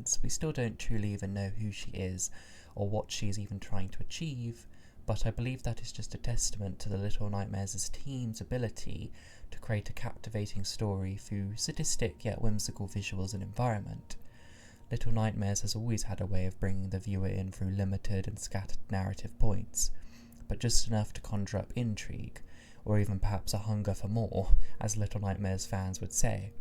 sense, we still don't truly even know who she is or what she is even trying to achieve, but I believe that is just a testament to the Little Nightmares' team's ability to create a captivating story through sadistic yet whimsical visuals and environment. Little Nightmares has always had a way of bringing the viewer in through limited and scattered narrative points, but just enough to conjure up intrigue, or even perhaps a hunger for more, as Little Nightmares fans would say.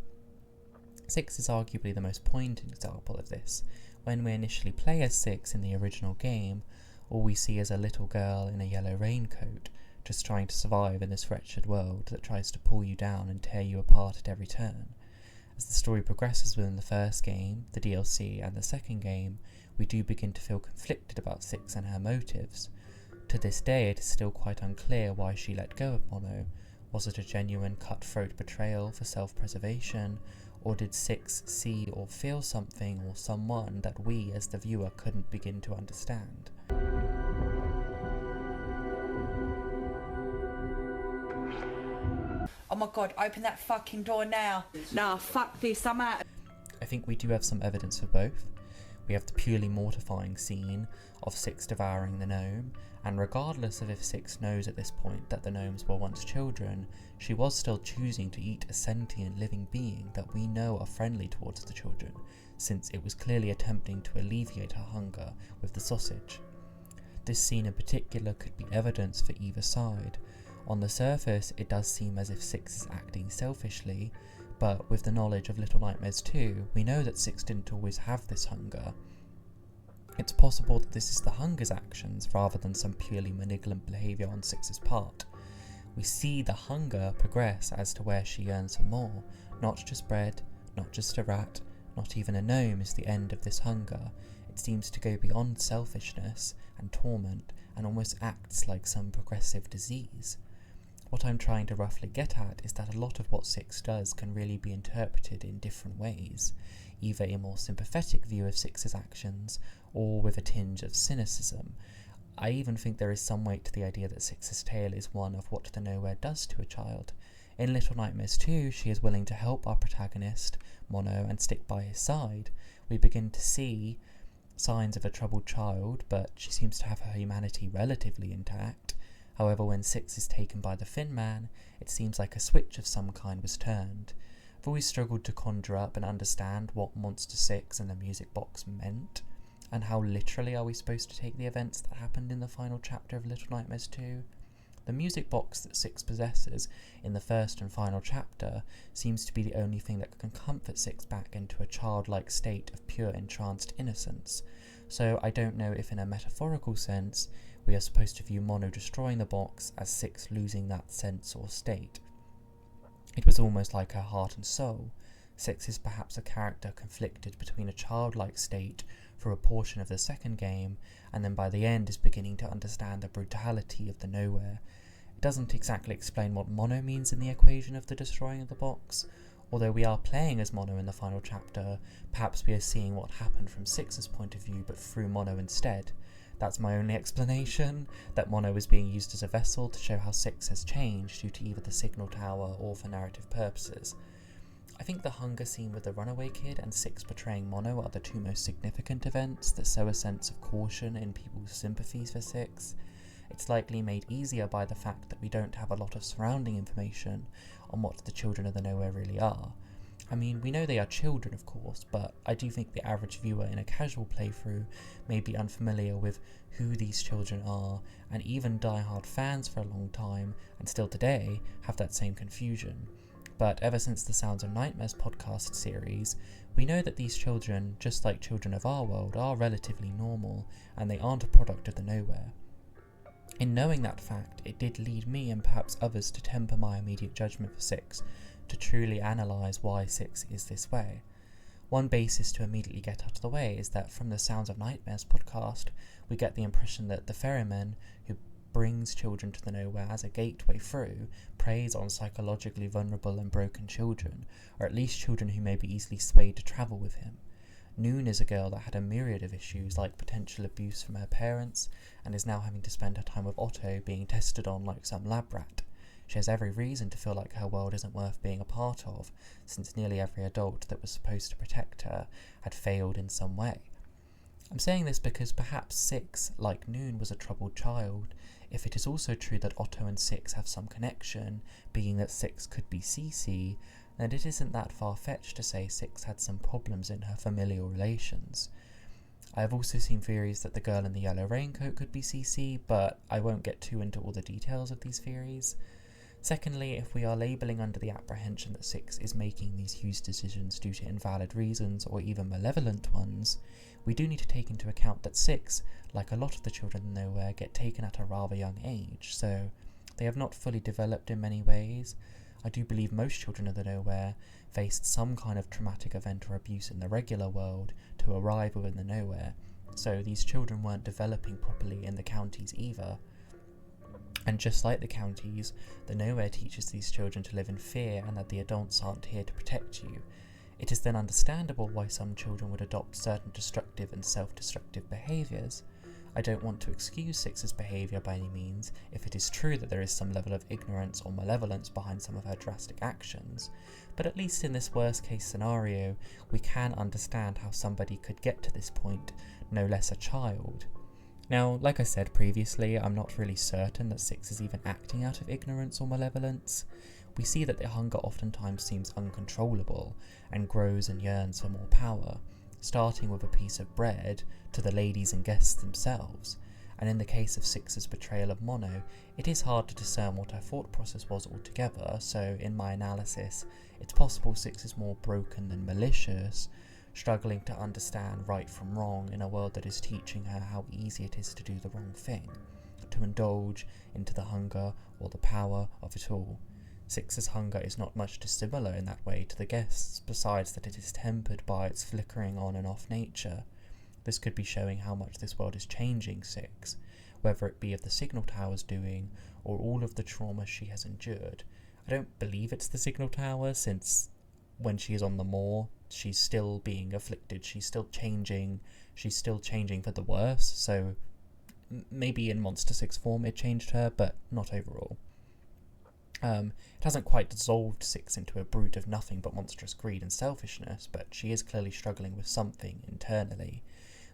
6 is arguably the most poignant example of this. When we initially play as 6 in the original game, all we see is a little girl in a yellow raincoat, just trying to survive in this wretched world that tries to pull you down and tear you apart at every turn. As the story progresses within the first game, the DLC, and the second game, we do begin to feel conflicted about 6 and her motives. To this day, it is still quite unclear why she let go of Mono. Was it a genuine cutthroat betrayal for self-preservation, or did 6 see or feel something or someone that we as the viewer couldn't begin to understand? Oh my god, open that fucking door now. Nah, fuck this, I'm out. I think we do have some evidence for both. We have the purely mortifying scene of 6 devouring the gnome, and regardless of if 6 knows at this point that the gnomes were once children, she was still choosing to eat a sentient living being that we know are friendly towards the children, since it was clearly attempting to alleviate her hunger with the sausage. This scene in particular could be evidence for either side. On the surface, it does seem as if 6 is acting selfishly, but with the knowledge of Little Nightmares 2, we know that 6 didn't always have this hunger. It's possible that this is the hunger's actions rather than some purely malignant behaviour on 6's part. We see the hunger progress as to where she yearns for more. Not just bread, not just a rat, not even a gnome is the end of this hunger. It seems to go beyond selfishness and torment and almost acts like some progressive disease. What I'm trying to roughly get at is that a lot of what 6 does can really be interpreted in different ways, either a more sympathetic view of 6's actions, or with a tinge of cynicism. I even think there is some weight to the idea that 6's tale is one of what the nowhere does to a child. In Little Nightmares 2, she is willing to help our protagonist, Mono, and stick by his side. We begin to see signs of a troubled child, but she seems to have her humanity relatively intact. However, when 6 is taken by the Thin Man, it seems like a switch of some kind was turned. I've always struggled to conjure up and understand what Monster 6 and the music box meant, and how literally are we supposed to take the events that happened in the final chapter of Little Nightmares 2. The music box that 6 possesses in the first and final chapter seems to be the only thing that can comfort 6 back into a childlike state of pure entranced innocence, so I don't know if in a metaphorical sense we are supposed to view Mono destroying the box as 6 losing that sense or state. It was almost like her heart and soul. 6 is perhaps a character conflicted between a childlike state for a portion of the second game, and then by the end is beginning to understand the brutality of the nowhere. It doesn't exactly explain what Mono means in the equation of the destroying of the box. Although we are playing as Mono in the final chapter, perhaps we are seeing what happened from 6's point of view but through Mono instead. That's my only explanation, that Mono is being used as a vessel to show how 6 has changed due to either the signal tower or for narrative purposes. I think the hunger scene with the runaway kid and 6 betraying Mono are the two most significant events that sow a sense of caution in people's sympathies for 6. It's likely made easier by the fact that we don't have a lot of surrounding information on what the children of the nowhere really are. I mean, we know they are children, of course, but I do think the average viewer in a casual playthrough may be unfamiliar with who these children are, and even die-hard fans for a long time, and still today, have that same confusion. But ever since the Sounds of Nightmares podcast series, we know that these children, just like children of our world, are relatively normal, and they aren't a product of the nowhere. In knowing that fact, it did lead me and perhaps others to temper my immediate judgment for 6, to truly analyse why 6 is this way. One basis to immediately get out of the way is that from the Sounds of Nightmares podcast, we get the impression that the ferryman, who brings children to the nowhere as a gateway through, preys on psychologically vulnerable and broken children, or at least children who may be easily swayed to travel with him. Noon is a girl that had a myriad of issues like potential abuse from her parents, and is now having to spend her time with Otto being tested on like some lab rat. She has every reason to feel like her world isn't worth being a part of, since nearly every adult that was supposed to protect her had failed in some way. I'm saying this because perhaps Six, like Noon, was a troubled child. If it is also true that Otto and Six have some connection, being that Six could be Cece, then it isn't that far-fetched to say Six had some problems in her familial relations. I have also seen theories that the girl in the yellow raincoat could be Cece, but I won't get too into all the details of these theories. Secondly, if we are labelling under the apprehension that Six is making these huge decisions due to invalid reasons or even malevolent ones, we do need to take into account that Six, like a lot of the children in Nowhere, get taken at a rather young age, so they have not fully developed in many ways. I do believe most children of the Nowhere faced some kind of traumatic event or abuse in the regular world to arrive within the Nowhere, so these children weren't developing properly in the counties either. And just like the counties, the Nowhere teaches these children to live in fear and that the adults aren't here to protect you. It is then understandable why some children would adopt certain destructive and self-destructive behaviours. I don't want to excuse Six's behaviour by any means, if it is true that there is some level of ignorance or malevolence behind some of her drastic actions, but at least in this worst case scenario, we can understand how somebody could get to this point, no less a child. Now, like I said previously, I'm not really certain that Six is even acting out of ignorance or malevolence. We see that the hunger oftentimes seems uncontrollable and grows and yearns for more power, starting with a piece of bread to the ladies and guests themselves. And in the case of Six's betrayal of Mono, it is hard to discern what her thought process was altogether, so in my analysis, it's possible Six is more broken than malicious, struggling to understand right from wrong in a world that is teaching her how easy it is to do the wrong thing, to indulge into the hunger or the power of it all. Six's hunger is not much dissimilar in that way to the guests, besides that it is tempered by its flickering on and off nature. This could be showing how much this world is changing Six, whether it be of the signal tower's doing or all of the trauma she has endured. I don't believe it's the signal tower, since when she is on the moor, she's still being afflicted, she's still changing for the worse, so maybe in Monster 6 form it changed her, but not overall. It hasn't quite dissolved Six into a brute of nothing but monstrous greed and selfishness, but she is clearly struggling with something internally.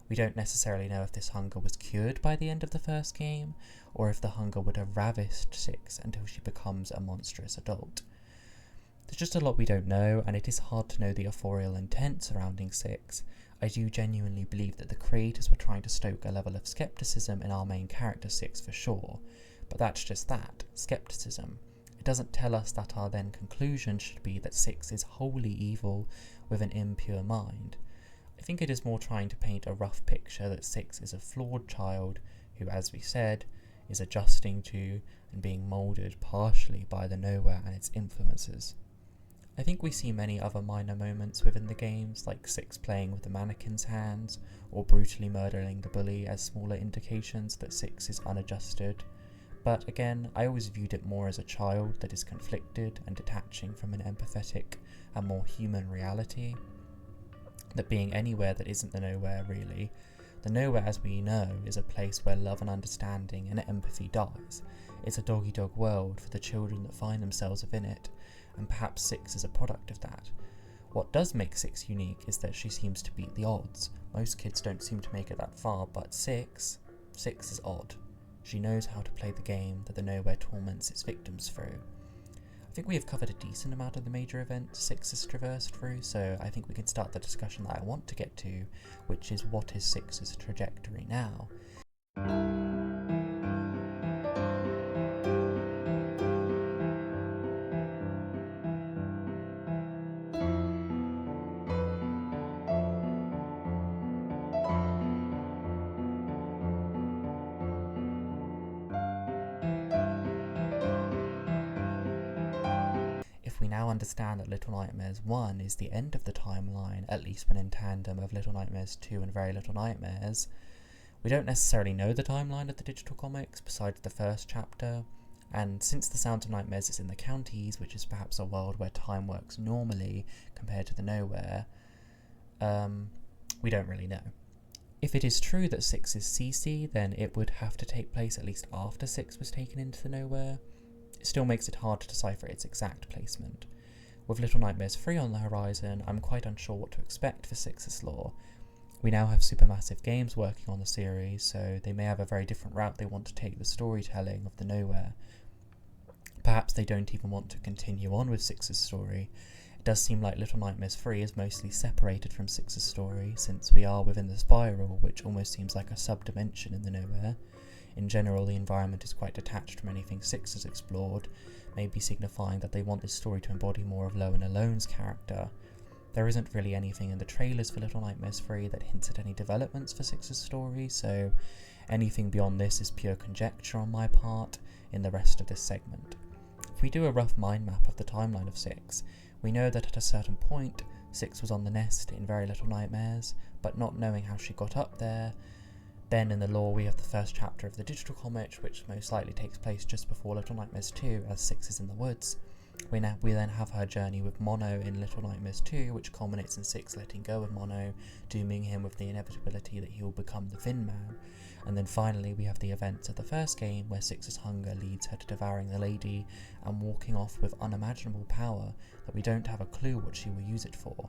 We don't necessarily know if this hunger was cured by the end of the first game, or if the hunger would have ravished Six until she becomes a monstrous adult. There's just a lot we don't know, and it is hard to know the authorial intent surrounding Six. I do genuinely believe that the creators were trying to stoke a level of skepticism in our main character Six for sure, but that's just that, skepticism. It doesn't tell us that our then conclusion should be that Six is wholly evil with an impure mind. I think it is more trying to paint a rough picture that Six is a flawed child who, as we said, is adjusting to and being moulded partially by the Nowhere and its influences. I think we see many other minor moments within the games, like Six playing with the mannequin's hands, or brutally murdering the bully as smaller indications that Six is unadjusted. But again, I always viewed it more as a child that is conflicted and detaching from an empathetic and more human reality. That being anywhere that isn't the Nowhere really. The Nowhere, as we know, is a place where love and understanding and empathy dies. It's a dog-eat-dog world for the children that find themselves within it, and perhaps Six is a product of that. What does make Six unique is that she seems to beat the odds. Most kids don't seem to make it that far, but Six is odd. She knows how to play the game that the Nowhere torments its victims through. I think we have covered a decent amount of the major events Six has traversed through, so I think we can start the discussion that I want to get to, which is what is Six's trajectory now. If we now understand that Little Nightmares 1 is the end of the timeline, at least when in tandem of Little Nightmares 2 and Very Little Nightmares, we don't necessarily know the timeline of the digital comics besides the first chapter, and since the Sounds of Nightmares is in the counties, which is perhaps a world where time works normally compared to the Nowhere, we don't really know. If it is true that Six is Cece, then it would have to take place at least after Six was taken into the Nowhere. It still makes it hard to decipher its exact placement. With Little Nightmares 3 on the horizon, I'm quite unsure what to expect for 6's lore. We now have Supermassive Games working on the series, so they may have a very different route they want to take the storytelling of the Nowhere. Perhaps they don't even want to continue on with 6's story. It does seem like Little Nightmares 3 is mostly separated from 6's story, since we are within the spiral, which almost seems like a sub-dimension in the Nowhere. In general, the environment is quite detached from anything 6 has explored, maybe signifying that they want this story to embody more of Lowen Alone's character. There isn't really anything in the trailers for Little Nightmares 3 that hints at any developments for 6's story, so anything beyond this is pure conjecture on my part in the rest of this segment. If we do a rough mind map of the timeline of 6, we know that at a certain point, 6 was on the nest in Very Little Nightmares, but not knowing how she got up there. Then in the lore we have the first chapter of the digital comic, which most likely takes place just before Little Nightmares 2, as 6 is in the woods. We then have her journey with Mono in Little Nightmares 2, which culminates in 6 letting go of Mono, dooming him with the inevitability that he will become the Thin Man. And then finally we have the events of the first game, where 6's hunger leads her to devouring the lady and walking off with unimaginable power that we don't have a clue what she will use it for.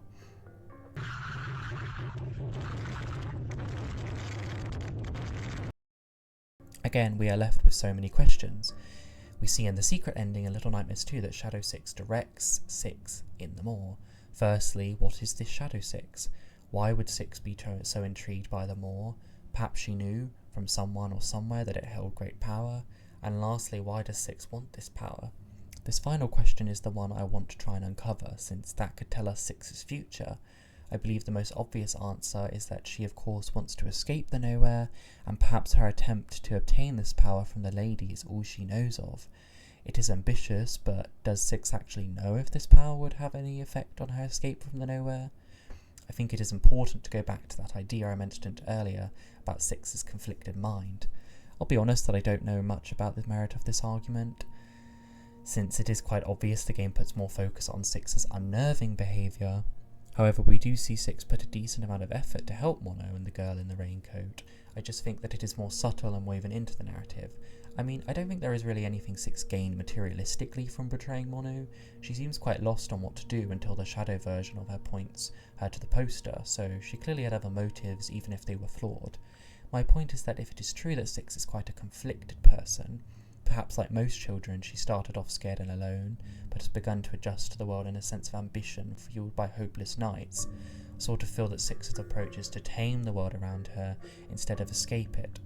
Again, we are left with so many questions. We see in the secret ending in Little Nightmares 2 that Shadow 6 directs 6 in the Maw. Firstly, what is this Shadow 6? Why would 6 be so intrigued by the Maw? Perhaps she knew from someone or somewhere that it held great power. And lastly, why does 6 want this power? This final question is the one I want to try and uncover, since that could tell us 6's future. I believe the most obvious answer is that she of course wants to escape the Nowhere, and perhaps her attempt to obtain this power from the lady is all she knows of. It is ambitious, but does 6 actually know if this power would have any effect on her escape from the Nowhere? I think it is important to go back to that idea I mentioned earlier about 6's conflicted mind. I'll be honest that I don't know much about the merit of this argument, since it is quite obvious the game puts more focus on 6's unnerving behaviour. However, we do see 6 put a decent amount of effort to help Mono and the girl in the raincoat. I just think that it is more subtle and woven into the narrative. I mean, I don't think there is really anything 6 gained materialistically from betraying Mono. She seems quite lost on what to do until the shadow version of her points her to the poster, so she clearly had other motives even if they were flawed. My point is that if it is true that 6 is quite a conflicted person, perhaps like most children she started off scared and alone, but has begun to adjust to the world in a sense of ambition fueled by hopeless nights. I sort of feel that 6's approach is to tame the world around her instead of escape it.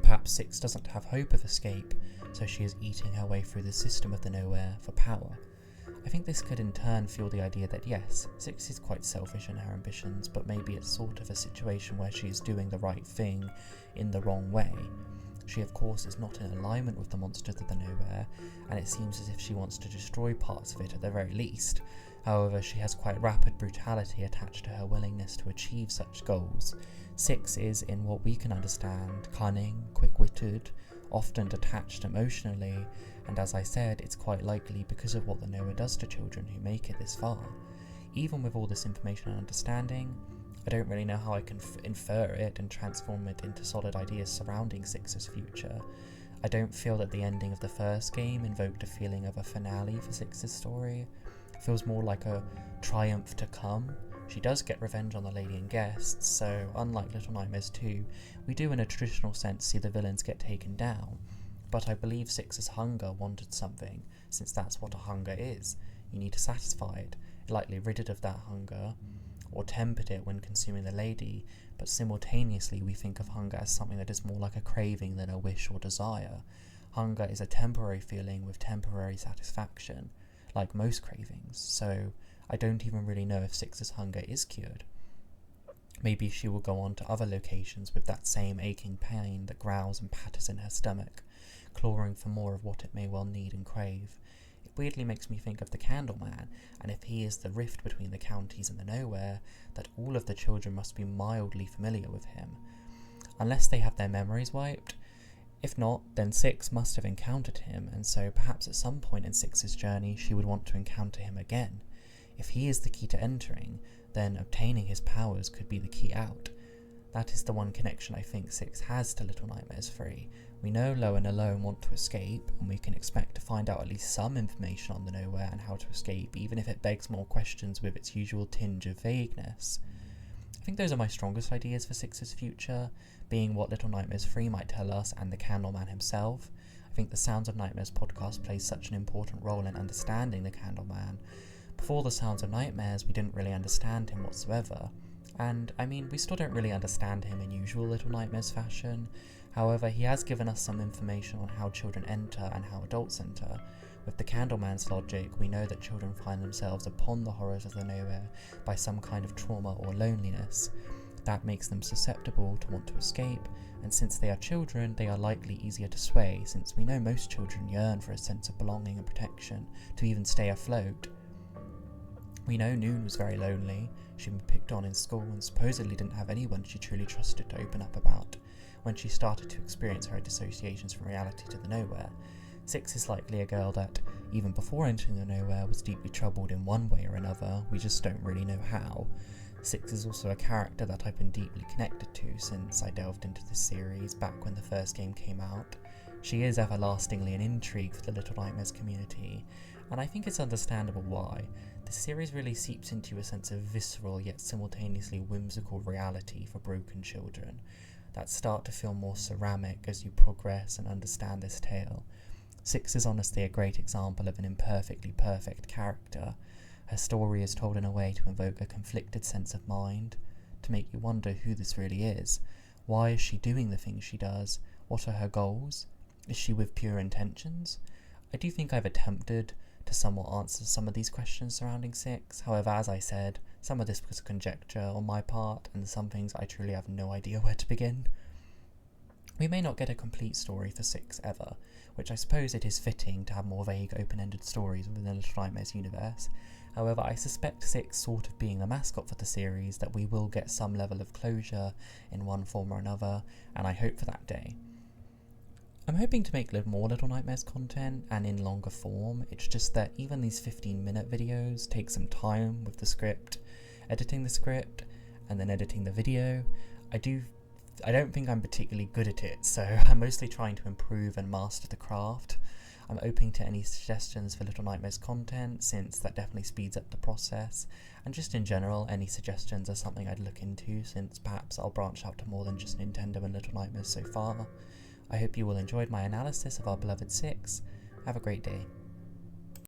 Perhaps 6 doesn't have hope of escape, so she is eating her way through the system of the Nowhere for power. I think this could in turn fuel the idea that yes, 6 is quite selfish in her ambitions, but maybe it's sort of a situation where she is doing the right thing in the wrong way. She of course is not in alignment with the monsters of the Nowhere, and it seems as if she wants to destroy parts of it at the very least. However, she has quite rapid brutality attached to her willingness to achieve such goals. 6 is, in what we can understand, cunning, quick-witted, often detached emotionally, and as I said, it's quite likely because of what the Nowhere does to children who make it this far. Even with all this information and understanding, I don't really know how I can infer it and transform it into solid ideas surrounding 6's future. I don't feel that the ending of the first game invoked a feeling of a finale for 6's story. It feels more like a triumph to come. She does get revenge on the lady and guests, so unlike Little Nightmares 2, we do in a traditional sense see the villains get taken down. But I believe 6's hunger wanted something, since that's what a hunger is. You need to satisfy it, likely rid it of that hunger, or tempered it when consuming the lady, but simultaneously we think of hunger as something that is more like a craving than a wish or desire. Hunger is a temporary feeling with temporary satisfaction, like most cravings, so I don't even really know if 6's hunger is cured. Maybe she will go on to other locations with that same aching pain that growls and patters in her stomach, clawing for more of what it may well need and crave. It weirdly makes me think of the Candleman, and if he is the rift between the counties and the Nowhere, that all of the children must be mildly familiar with him. Unless they have their memories wiped. If not, then 6 must have encountered him, and so perhaps at some point in 6's journey she would want to encounter him again. If he is the key to entering, then obtaining his powers could be the key out. That is the one connection I think 6 has to Little Nightmares 3. We know Lo and Alone want to escape, and we can expect to find out at least some information on the Nowhere and how to escape, even if it begs more questions with its usual tinge of vagueness. I think those are my strongest ideas for 6's future, being what Little Nightmares 3 might tell us and the Candleman himself. I think the Sounds of Nightmares podcast plays such an important role in understanding the Candleman. Before the Sounds of Nightmares, we didn't really understand him whatsoever. And, I mean, we still don't really understand him in usual Little Nightmares fashion. However, he has given us some information on how children enter and how adults enter. With the Candleman's logic, we know that children find themselves upon the horrors of the Nowhere by some kind of trauma or loneliness. That makes them susceptible to want to escape, and since they are children, they are likely easier to sway, since we know most children yearn for a sense of belonging and protection, to even stay afloat. We know Noon was very lonely. She'd been picked on in school and supposedly didn't have anyone she truly trusted to open up about. When she started to experience her dissociations from reality to the Nowhere, 6 is likely a girl that, even before entering the Nowhere, was deeply troubled in one way or another. We just don't really know how. 6 is also a character that I've been deeply connected to since I delved into this series back when the first game came out. She is everlastingly an intrigue for the Little Nightmares community, and I think it's understandable why. The series really seeps into a sense of visceral yet simultaneously whimsical reality for broken children that start to feel more ceramic as you progress and understand this tale. 6 is honestly a great example of an imperfectly perfect character. Her story is told in a way to invoke a conflicted sense of mind, to make you wonder who this really is. Why is she doing the things she does? What are her goals? Is she with pure intentions? I do think I've attempted to somewhat answer some of these questions surrounding 6. However, as I said, some of this was conjecture on my part, and some things I truly have no idea where to begin. We may not get a complete story for 6 ever, which I suppose it is fitting to have more vague, open-ended stories within the Little Nightmares universe. However, I suspect 6 sort of being the mascot for the series, that we will get some level of closure in one form or another, and I hope for that day. I'm hoping to make more Little Nightmares content and in longer form. It's just that even these 15-minute videos take some time with the script, editing the script, and then editing the video. I don't think I'm particularly good at it, so I'm mostly trying to improve and master the craft. I'm open to any suggestions for Little Nightmares content, since that definitely speeds up the process, and just in general, any suggestions are something I'd look into, since perhaps I'll branch out to more than just Nintendo and Little Nightmares so far. I hope you all enjoyed my analysis of our beloved 6. Have a great day.